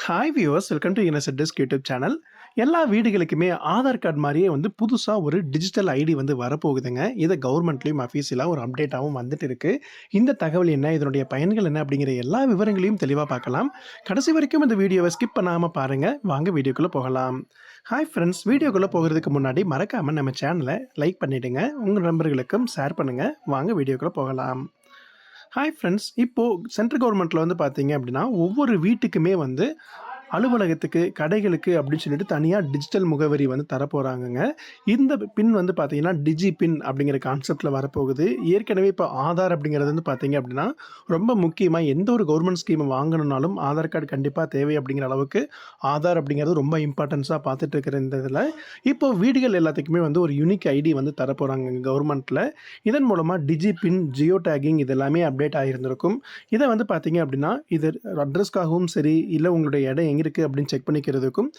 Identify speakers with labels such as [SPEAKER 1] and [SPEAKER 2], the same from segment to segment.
[SPEAKER 1] Hi viewers, welcome to United desk YouTube channel. எல்லா வீடுகளுக்குமே Aadhaar card மாரியே புதுசா ஒரு டிஜிட்டல் ஐடி வரப்போகுதுங்க. இத கவர்மெண்ட்லயும் அஃபிஷியலா ஒரு அப்டேட்டாவும் வந்துட்டு இருக்கு. இந்த தகவல் என்ன? இதனுடைய பயன்கள் என்ன? அப்படிங்கிற எல்லா விவரங்களையும் தெளிவா பார்க்கலாம். கடைசி வரைக்கும் இந்த வீடியோவை ஸ்கிப் பண்ணாம பாருங்க. வாங்க வீடியோக்குள்ள போகலாம். ஹாய் ஃப்ரெண்ட்ஸ், வீடியோக்குள்ள போகிறதுக்கு முன்னாடி மறக்காம நம்ம சேனலை லைக் பண்ணிடுங்க. உங்க நண்பர்களுக்கும் ஷேர் பண்ணுங்க. வாங்க வீடியோக்குள்ள போகலாம். ஹாய் ஃப்ரெண்ட்ஸ், இப்போ சென்ட்ரல் கவர்மெண்ட்ல பார்த்தீங்க அப்படின்னா, ஒவ்வொரு வீட்டுக்குமே அலுவலகத்துக்கு, கடைகளுக்கு அப்படின்னு சொல்லிட்டு தனியா டிஜிட்டல் முகவரி தரப்போறாங்கங்க. இந்த பின் பார்த்தீங்கன்னா, டிஜி பின் அப்படிங்கிற கான்செப்ட்ல வரப்போகுது. ஏற்கனவே இப்போ ஆதார் அப்படிங்கிறது பார்த்தீங்க அப்படின்னா, ரொம்ப முக்கியமா எந்த ஒரு கவர்மெண்ட் ஸ்கீம் வாங்கணும்னாலும் ஆதார் கார்டு கண்டிப்பா தேவை அப்படிங்கிற அளவுக்கு ஆதார் அப்படிங்கிறது ரொம்ப இம்பார்ட்டன்ஸா பார்த்துட்டு இருக்கிற இந்த இதில, இப்போ வீடுகள் எல்லாத்துக்குமே ஒரு யூனிக் ஐடி தரப்போறாங்க கவர்மெண்ட்ல. இதன் மூலமா டிஜி பின், ஜியோ டேக்கிங் இது எல்லாமே அப்டேட் ஆகியிருந்திருக்கும். இதை பார்த்தீங்க அப்படின்னா, இது அட்ரஸ்க்காகவும் சரி, இல்லை உங்களுடைய இடம் எங்கே இருக்குது அப்படின்னு செக் பண்ணிக்கிறதுக்கும்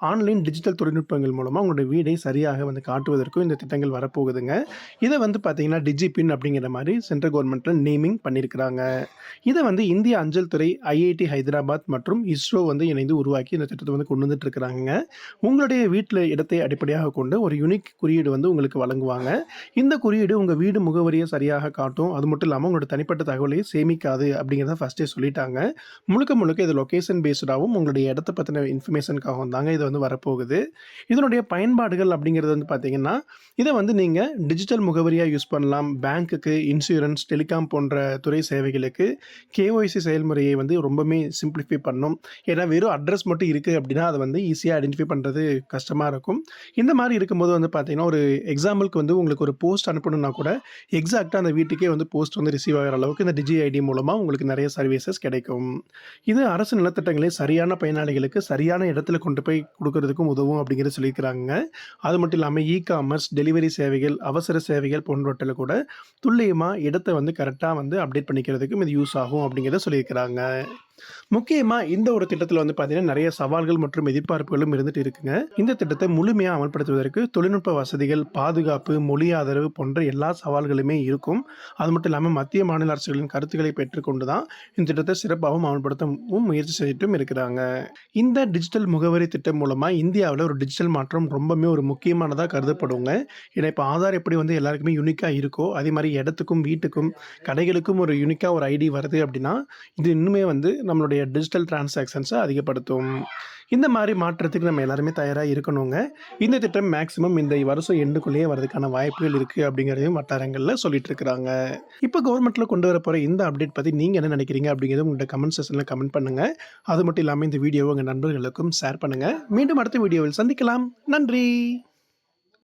[SPEAKER 1] ஆன்லைன் டிஜிட்டல் தொழில்நுட்பங்கள் மூலமாக உங்களுடைய வீடை சரியாக காட்டுவதற்கும் இந்த திட்டங்கள் வரப்போகுதுங்க. இதை பார்த்தீங்கன்னா டிஜி பின் அப்படிங்கிற மாதிரி சென்ட்ரல் கவர்மெண்ட்டில் நேமிங் பண்ணியிருக்கிறாங்க. இதை இந்திய அஞ்சல் துறை, ஐஐடி ஹைதராபாத் மற்றும் இஸ்ரோ இணைந்து உருவாக்கி இந்த திட்டத்தை கொண்டு வந்துட்டு இருக்கிறாங்க. உங்களுடைய வீட்டில் இடத்தை அடிப்படையாக கொண்டு ஒரு யூனிக் குறியீடு உங்களுக்கு வழங்குவாங்க. இந்த குறியீடு உங்கள் வீடு முகவரியை சரியாக காட்டும். அது மட்டும் இல்லாமல் உங்களோட தனிப்பட்ட தகவலை சேமிக்காது அப்படிங்கிறத ஃபஸ்ட்டே சொல்லிட்டாங்க. முழுக்க முழுக்க இது லொக்கேஷன் பேஸ்டாகவும் உங்களுடைய இடத்தை பற்றின இன்ஃபர்மேஷனுக்காகவும் தாங்க இது வரப்போகுது. இதனுடைய பயன்பாடுகள் அப்படிங்கிறது பார்த்தீங்கன்னா, இதை நீங்கள் டிஜிட்டல் முகவரியாக யூஸ் பண்ணலாம். பேங்க்குக்கு, இன்சூரன்ஸ், டெலிகாம் போன்ற துறை சேவைகளுக்கு கேஒய்சி செயல்முறையை ரொம்பவுமே சிம்பிளிஃபை பண்ணும். ஏன்னா வெறும் அட்ரஸ் மட்டும் இருக்குது அப்படின்னா அதை ஈஸியாக ஐடென்டிஃபை பண்ணுறது கஷ்டமாக இருக்கும். இந்த மாதிரி இருக்கும்போது பார்த்தீங்கன்னா, ஒரு எக்ஸாம்பிளுக்கு உங்களுக்கு ஒரு போஸ்ட் அனுப்பணும்னா கூட எக்ஸாக்டாக அந்த வீட்டுக்கே போஸ்ட் ரிசீவ் ஆகிற அளவுக்கு இந்த டிஜி ஐடி மூலமாக உங்களுக்கு நிறைய சர்வீசஸ் கிடைக்கும். இது அரசு நலத்திட்டங்களை சரியான பயனாளிகளுக்கு சரியான இடத்துல கொண்டு போய் கொடுக்கறதுக்கும் உதவும் அப்படிங்கிறது சொல்லியிருக்கிறாங்க. அது மட்டும் இல்லாமல் இ-காமர்ஸ், டெலிவரி சேவைகள், அவசர சேவைகள் போன்றவற்றில் கூட துல்லியமாக இடத்தை கரெக்டாக அப்டேட் பண்ணிக்கிறதுக்கும் இது யூஸ் ஆகும் அப்படிங்கிறத சொல்லியிருக்கிறாங்க. முக்கியமா இந்த ஒரு திட்டத்தில் பார்த்தீங்கன்னா நிறைய சவால்கள் மற்றும் எதிர்பார்ப்புகளும் இருந்துட்டு இருக்குங்க. இந்த திட்டத்தை முழுமையாக அமல்படுத்துவதற்கு தொழில்நுட்ப வசதிகள், பாதுகாப்பு, மொழி ஆதரவு போன்ற எல்லா சவால்களுமே இருக்கும். அது மட்டும் இல்லாமல் மத்திய மாநில அரசுகளின் கருத்துக்களை பெற்றுக்கொண்டு தான் இந்த திட்டத்தை சிறப்பாகவும் அமல்படுத்தவும் முயற்சி செய்துட்டும் இருக்கிறாங்க. இந்த டிஜிட்டல் முகவரி திட்டம் மூலமா இந்தியாவில் ஒரு டிஜிட்டல் மாற்றம் ரொம்பவே ஒரு முக்கியமானதாக கருதப்படுங்க. ஏன்னா இப்போ ஆதார் எப்படி எல்லாருக்குமே யூனிக்காக இருக்கோ, அதே மாதிரி இடத்துக்கும், வீட்டுக்கும், கடைகளுக்கும் ஒரு யூனிக்காக ஒரு ஐடி வருது அப்படின்னா, இது இன்னுமே நம்மளுடைய டிஜிட்டல் டிரான்சாக்ஷன்ஸை அதிகப்படுத்தும். இந்த மாதிரி மாற்றத்துக்கு நம்ம எல்லாருமே தயாராக இருக்கணுங்க. இந்த திட்டம் மேக்ஸிமம் இந்த வருஷம் எண்டுக்குள்ளேயே வரதுக்கான வாய்ப்புகள் இருக்குது அப்படிங்கிறதையும் வட்டாரங்களில் சொல்லிட்டு இருக்கிறாங்க. இப்போ கவர்மெண்ட்டில் கொண்டு வர போகிற இந்த அப்டேட் பற்றி நீங்கள் என்ன நினைக்கிறீங்க அப்படிங்கிறது உங்களோட கமெண்ட் செக்ஷனில் கமெண்ட் பண்ணுங்கள். அது மட்டும் இல்லாமல் இந்த வீடியோவை உங்கள் நண்பர்களுக்கும் ஷேர் பண்ணுங்கள். மீண்டும் அடுத்த வீடியோவில் சந்திக்கலாம். நன்றி.